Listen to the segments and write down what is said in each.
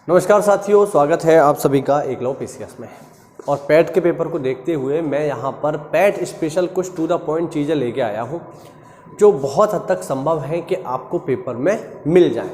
नमस्कार साथियों, स्वागत है आप सभी का एकलव्य पीसीएस में। और पैट के पेपर को देखते हुए मैं यहाँ पर पैट स्पेशल कुछ टू द पॉइंट चीज़ें लेके आया हूँ जो बहुत हद तक संभव है कि आपको पेपर में मिल जाए।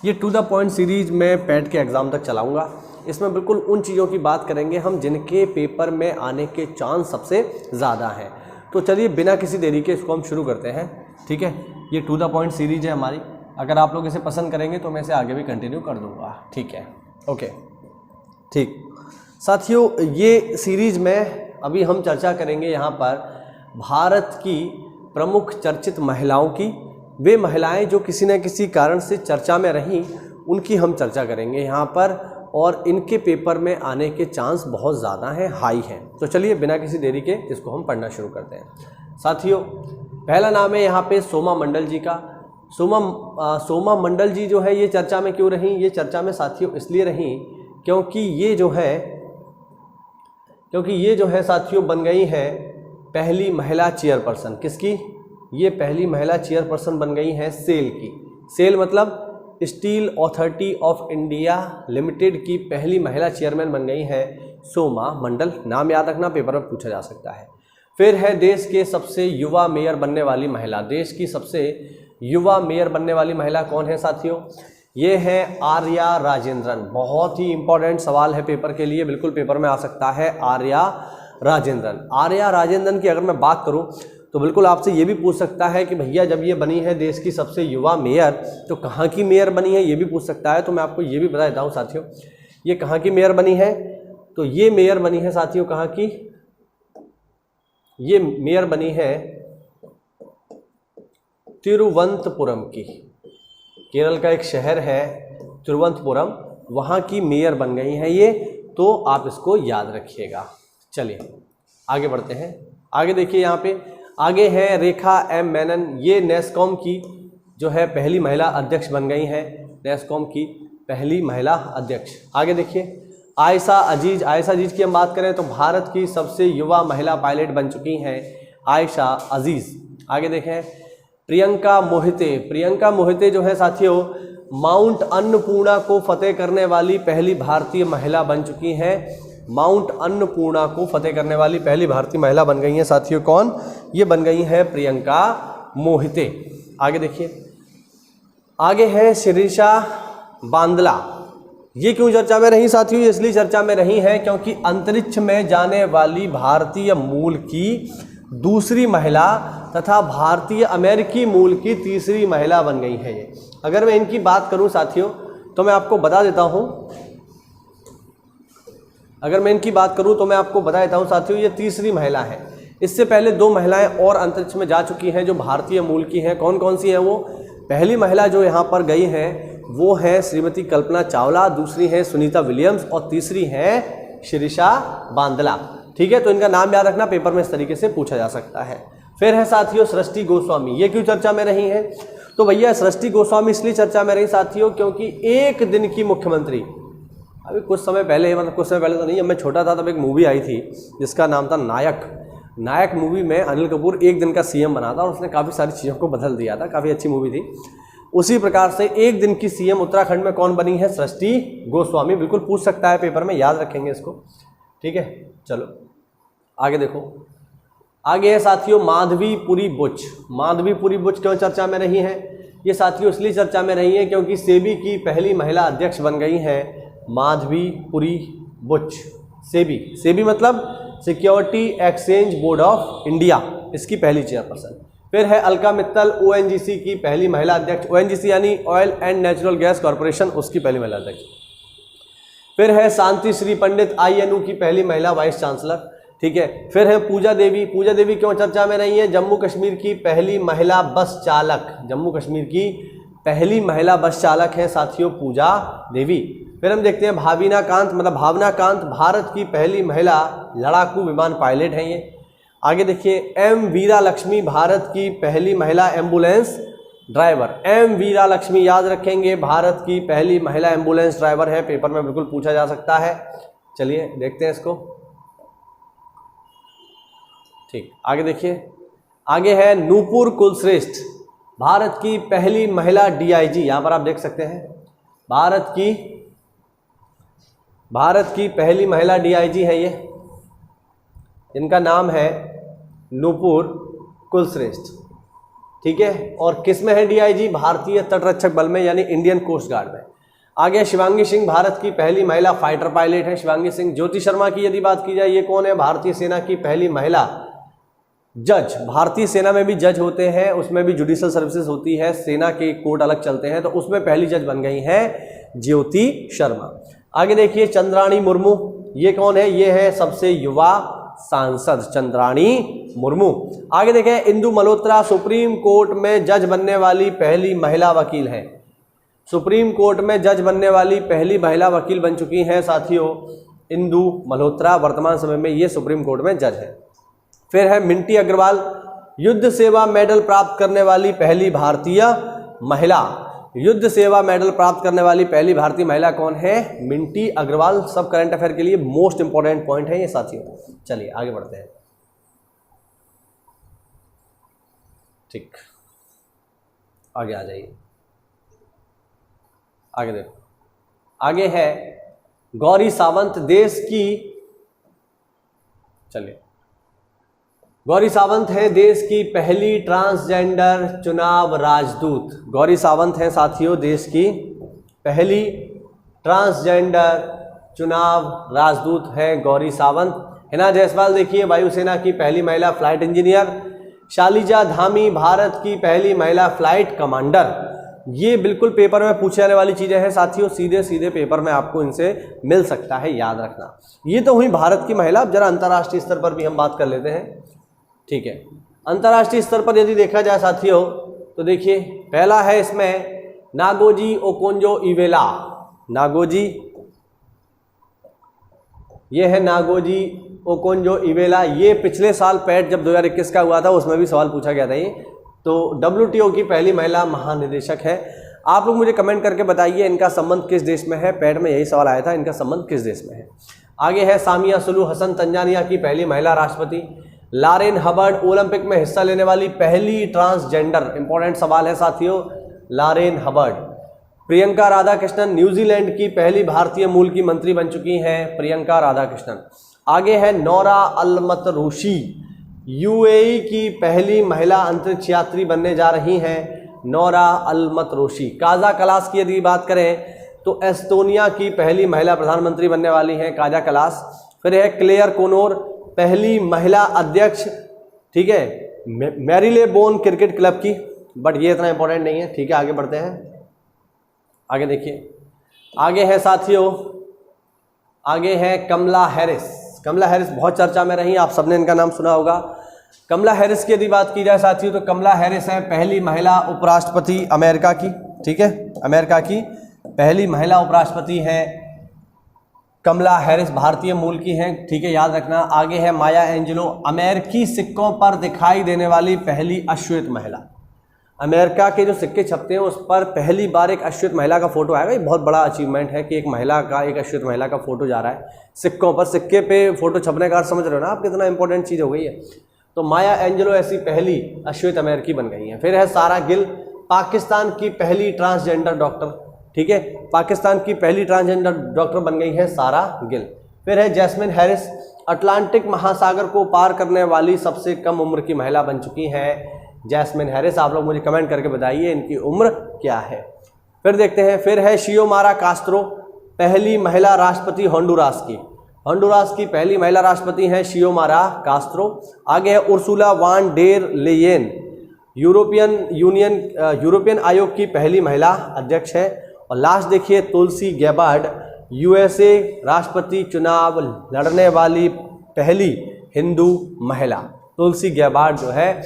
ये टू द पॉइंट सीरीज मैं पैट के एग्ज़ाम तक चलाऊँगा। इसमें बिल्कुल उन चीज़ों की बात करेंगे हम जिनके पेपर में आने के चांस सबसे ज़्यादा हैं। तो चलिए बिना किसी देरी के इसको हम शुरू करते हैं। ठीक है, ये टू द पॉइंट सीरीज है हमारी। अगर आप लोग इसे पसंद करेंगे तो मैं इसे आगे भी कंटिन्यू कर दूंगा। ठीक है, ओके, ठीक साथियों, ये सीरीज में अभी हम चर्चा करेंगे यहाँ पर भारत की प्रमुख चर्चित महिलाओं की। वे महिलाएं जो किसी न किसी कारण से चर्चा में रहीं, उनकी हम चर्चा करेंगे यहाँ पर, और इनके पेपर में आने के चांस बहुत ज़्यादा हैं, हाई हैं। तो चलिए बिना किसी देरी के इसको हम पढ़ना शुरू करते हैं। साथियों, पहला नाम है यहाँ पे सोमा मंडल जी का। सोमा मंडल जी जो है ये चर्चा में क्यों रहीं? ये चर्चा में साथियों इसलिए रहीं क्योंकि ये जो है साथियों बन गई है पहली महिला चेयरपर्सन। किसकी? ये पहली महिला चेयरपर्सन बन गई हैं सेल की। सेल मतलब steel authority of India limited की पहली महिला चेयरमैन बन गई हैं सोमा मंडल। नाम याद रखना, पेपर में पूछा जा सकता है। फिर है देश के सबसे युवा मेयर बनने वाली महिला। देश की सबसे युवा मेयर बनने वाली महिला कौन है साथियों? ये है आर्या राजेंद्रन। बहुत ही इंपॉर्टेंट सवाल है पेपर के लिए, बिल्कुल पेपर में आ सकता है। आर्या राजेंद्रन। आर्या राजेंद्रन की अगर मैं बात करूं तो बिल्कुल आपसे ये भी पूछ सकता है कि भैया जब ये बनी है देश की सबसे युवा मेयर तो कहाँ की मेयर बनी है, ये भी पूछ सकता है। तो मैं आपको ये भी बता देता हूँ साथियों, ये कहाँ की मेयर बनी है। तो ये मेयर बनी है साथियों कहाँ की? ये मेयर बनी है तिरुवनंतपुरम की। केरल का एक शहर है तिरुवनंतपुरम, वहाँ की मेयर बन गई हैं ये। तो आप इसको याद रखिएगा। चलिए आगे बढ़ते हैं। आगे देखिए, यहाँ पे आगे है रेखा एम मेनन। ये नेस्कॉम की जो है पहली महिला अध्यक्ष बन गई हैं। नेस्कॉम की पहली महिला अध्यक्ष। आगे देखिए आयशा अजीज। आयशा अजीज की हम बात करें तो भारत की सबसे युवा महिला पायलट बन चुकी हैं आयशा अजीज। आगे देखें प्रियंका मोहिते। प्रियंका मोहिते जो है साथियों माउंट अन्नपूर्णा को फतेह करने वाली पहली भारतीय महिला बन चुकी हैं। माउंट अन्नपूर्णा को फतेह करने वाली पहली भारतीय महिला बन गई हैं साथियों। कौन? ये बन गई हैं प्रियंका मोहिते। आगे देखिए, आगे है शिरीषा बांदला। ये क्यों चर्चा में रही साथियों? इसलिए चर्चा में रही है क्योंकि अंतरिक्ष में जाने वाली भारतीय मूल की दूसरी महिला तथा भारतीय अमेरिकी मूल की तीसरी महिला बन गई है ये। अगर मैं इनकी बात करूं साथियों तो मैं आपको बता देता हूं, साथियों ये तीसरी महिला है। इससे पहले दो महिलाएं और अंतरिक्ष में जा चुकी हैं जो भारतीय मूल की हैं। कौन कौन सी हैं वो? पहली महिला जो यहाँ पर गई हैं वो है श्रीमती कल्पना चावला, दूसरी है सुनीता विलियम्स और तीसरी है शिरीषा बांदला। ठीक है, तो इनका नाम याद रखना, पेपर में इस तरीके से पूछा जा सकता है। फिर है साथियों सृष्टि गोस्वामी। ये क्यों चर्चा में रही है? तो भैया सृष्टि गोस्वामी इसलिए चर्चा में रही साथियों क्योंकि एक दिन की मुख्यमंत्री, अभी कुछ समय पहले, मतलब कुछ समय पहले तो नहीं, जब मैं छोटा था तब एक मूवी आई थी जिसका नाम था नायक। नायक मूवी में अनिल कपूर एक दिन का सीएम बना था और उसने काफ़ी सारी चीज़ों को बदल दिया था। काफ़ी अच्छी मूवी थी। उसी प्रकार से एक दिन की सीएम उत्तराखंड में कौन बनी है? सृष्टि गोस्वामी। बिल्कुल पूछ सकता है पेपर में, याद रखेंगे इसको। ठीक है, चलो आगे देखो। आगे है साथियों माधवीपुरी बुच। माधवीपुरी बुच क्यों चर्चा में रही है? ये साथियों इसलिए चर्चा में रही है क्योंकि सेबी की पहली महिला अध्यक्ष बन गई हैं माधवीपुरी बुच। सेबी मतलब security exchange board of India, इसकी पहली चेयरपर्सन। फिर है अलका मित्तल, ओएनजीसी की पहली महिला अध्यक्ष। ओएनजीसी यानी oil and natural gas corporation, उसकी पहली महिला अध्यक्ष। फिर है शांति श्री पंडित, आईएनओ की पहली महिला वाइस चांसलर। ठीक है, फिर है पूजा देवी। पूजा देवी क्यों चर्चा में रही है? जम्मू कश्मीर की पहली महिला बस चालक। जम्मू कश्मीर की पहली महिला बस चालक है साथियों पूजा देवी। फिर हम देखते हैं भावना कांत, भारत की पहली महिला लड़ाकू विमान पायलट हैं ये। आगे देखिए एम वीरा लक्ष्मी, भारत की पहली महिला एम्बुलेंस ड्राइवर। एम वीरा लक्ष्मी याद रखेंगे, भारत की पहली महिला एम्बुलेंस ड्राइवर है। पेपर में बिल्कुल पूछा जा सकता है। चलिए देखते हैं इसको। ठीक, आगे देखिए, आगे है नूपुर कुलश्रेष्ठ, भारत की पहली महिला डीआईजी। यहाँ पर आप देख सकते हैं भारत की भारत की पहली महिला डीआईजी है ये, इनका नाम है नूपुर कुलश्रेष्ठ। ठीक है, और किस में है डीआईजी? भारतीय तटरक्षक बल में, यानी इंडियन कोस्ट गार्ड में। आगे शिवांगी सिंह भारत की पहली महिला फाइटर पायलट है, शिवांगी सिंह। ज्योति शर्मा की यदि बात की जाए, ये कौन है? भारतीय सेना की पहली महिला जज। भारतीय सेना में भी जज होते हैं, उसमें भी जुडिशियल सर्विसेज होती है, सेना के कोर्ट अलग चलते हैं, तो उसमें पहली जज बन गई हैं ज्योति शर्मा। आगे देखिए चंद्राणी मुर्मू, ये कौन है? ये है सबसे युवा सांसद चंद्राणी मुर्मू। आगे देखें इंदु मल्होत्रा सुप्रीम कोर्ट में जज बनने वाली पहली महिला वकील हैं। सुप्रीम कोर्ट में जज बनने वाली पहली महिला वकील बन चुकी हैं साथियों इंदु मल्होत्रा, वर्तमान समय में ये सुप्रीम कोर्ट में जज है। फिर है मिंटी अग्रवाल, युद्ध सेवा मेडल प्राप्त करने वाली पहली भारतीय महिला। युद्ध सेवा मेडल प्राप्त करने वाली पहली भारतीय महिला कौन है? मिंटी अग्रवाल। सब करंट अफेयर के लिए मोस्ट इंपॉर्टेंट पॉइंट है ये साथियों। चलिए आगे बढ़ते हैं। ठीक, आगे आ जाइए। आगे देखो, आगे है गौरी सावंत देश की, चलिए गौरी सावंत है देश की पहली ट्रांसजेंडर चुनाव राजदूत। गौरी सावंत है साथियों देश की पहली ट्रांसजेंडर चुनाव राजदूत है गौरी सावंत। हिना जायसवाल देखिए वायुसेना की पहली महिला फ्लाइट इंजीनियर। शालिजा धामी भारत की पहली महिला फ्लाइट कमांडर। ये बिल्कुल पेपर में पूछे जाने वाली चीज़ें हैं साथियों, सीधे सीधे पेपर में आपको इनसे मिल सकता है, याद रखना। ये तो हुई भारत की महिला। अब जरा अंतर्राष्ट्रीय स्तर पर भी हम बात कर लेते हैं। ठीक है, अंतर्राष्ट्रीय स्तर पर यदि देखा जाए साथियों तो देखिए पहला है इसमें नागोजी ओकोंजो इवेला। नागोजी, ये है नागोजी ओकोंजो इवेला। ये पिछले साल पैट जब 2021 का हुआ था उसमें भी सवाल पूछा गया था। ये तो WTO की पहली महिला महानिदेशक है। आप लोग मुझे कमेंट करके बताइए इनका संबंध किस देश में है। पैट में यही सवाल आया था, इनका संबंध किस देश में है। आगे है सामिया सुलू हसन, तंजानिया की पहली महिला राष्ट्रपति। लारेन हबर्ड ओलंपिक में हिस्सा लेने वाली पहली ट्रांसजेंडर, इंपॉर्टेंट सवाल है साथियों, Lauren Hubbard. Priyanka Radhakrishnan New Zealand की पहली भारतीय मूल की मंत्री बन चुकी हैं, प्रियंका राधाकृष्णन। आगे है नौरा अलमतरूशी, UAE की पहली महिला अंतरिक्ष यात्री बनने जा रही हैं नौरा अलमतरूशी। काजा कलास की यदि बात करें तो एस्टोनिया की पहली महिला प्रधानमंत्री बनने वाली हैं काजा कलास। फिर है क्लेयर कोनोर, पहली महिला अध्यक्ष, ठीक है, मैरीलेबोन क्रिकेट क्लब की, बट ये इतना इंपॉर्टेंट नहीं है। ठीक है, आगे बढ़ते हैं। आगे देखिए, आगे है साथियों, आगे है कमला हैरिस। कमला हैरिस बहुत चर्चा में रही, आप सबने इनका नाम सुना होगा। कमला हैरिस की यदि बात की जाए साथियों तो कमला हैरिस है पहली महिला उपराष्ट्रपति अमेरिका की। ठीक है, अमेरिका की पहली महिला उपराष्ट्रपति है कमला हैरिस, भारतीय मूल की हैं। ठीक है, याद रखना। आगे है माया एंजेलो, अमेरिकी सिक्कों पर दिखाई देने वाली पहली अश्वेत महिला। अमेरिका के जो सिक्के छपते हैं उस पर पहली बार एक अश्वेत महिला का फोटो आएगा। ये बहुत बड़ा अचीवमेंट है कि एक महिला का, एक अश्वेत महिला का फोटो जा रहा है सिक्कों पर। सिक्के पे फोटो छपने का समझ रहे हो ना आप, कितना इंपॉर्टेंट चीज़ हो गई है। तो माया एंजेलो ऐसी पहली अश्वेत अमेरिकी बन गई हैं। फिर है सारा गिल, पाकिस्तान की पहली ट्रांसजेंडर डॉक्टर। ठीक है, पाकिस्तान की पहली ट्रांसजेंडर डॉक्टर बन गई है सारा गिल। फिर है जैस्मिन हैरिस, अटलांटिक महासागर को पार करने वाली सबसे कम उम्र की महिला बन चुकी हैं जैस्मिन हैरिस। आप लोग मुझे कमेंट करके बताइए इनकी उम्र क्या है। फिर देखते हैं, फिर है शियोमारा कास्त्रो, पहली महिला राष्ट्रपति होंडुरास की। होंडुरास की पहली महिला राष्ट्रपति हैं शियोमारा कास्त्रो। आगे है Ursula van der Leyen, European आयोग की पहली महिला अध्यक्ष है। और लास्ट देखिए तुलसी गैबार्ड, USA राष्ट्रपति चुनाव लड़ने वाली पहली हिंदू महिला। तुलसी गैबार्ड जो है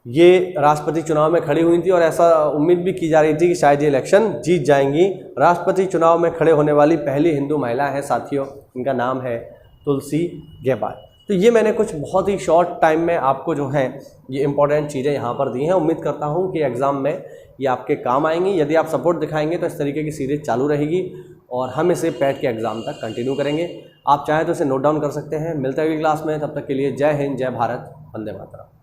ये राष्ट्रपति चुनाव में खड़ी हुई थी और ऐसा उम्मीद भी की जा रही थी कि शायद ये इलेक्शन जीत जाएंगी। राष्ट्रपति चुनाव में खड़े होने वाली पहली हिंदू महिला है साथियों, इनका नाम है तुलसी गैबार्ड। तो ये मैंने कुछ बहुत ही शॉर्ट टाइम में आपको जो है ये इंपॉर्टेंट चीज़ें यहाँ पर दी हैं। उम्मीद करता हूँ कि एग्ज़ाम में ये आपके काम आएंगी। यदि आप सपोर्ट दिखाएंगे तो इस तरीके की सीरीज चालू रहेगी और हम इसे पैट के एग्ज़ाम तक कंटिन्यू करेंगे। आप चाहें तो इसे नोट डाउन कर सकते हैं। मिलते हैं अगली क्लास में, तब तक के लिए जय हिंद, जय भारत, वंदे मातरम।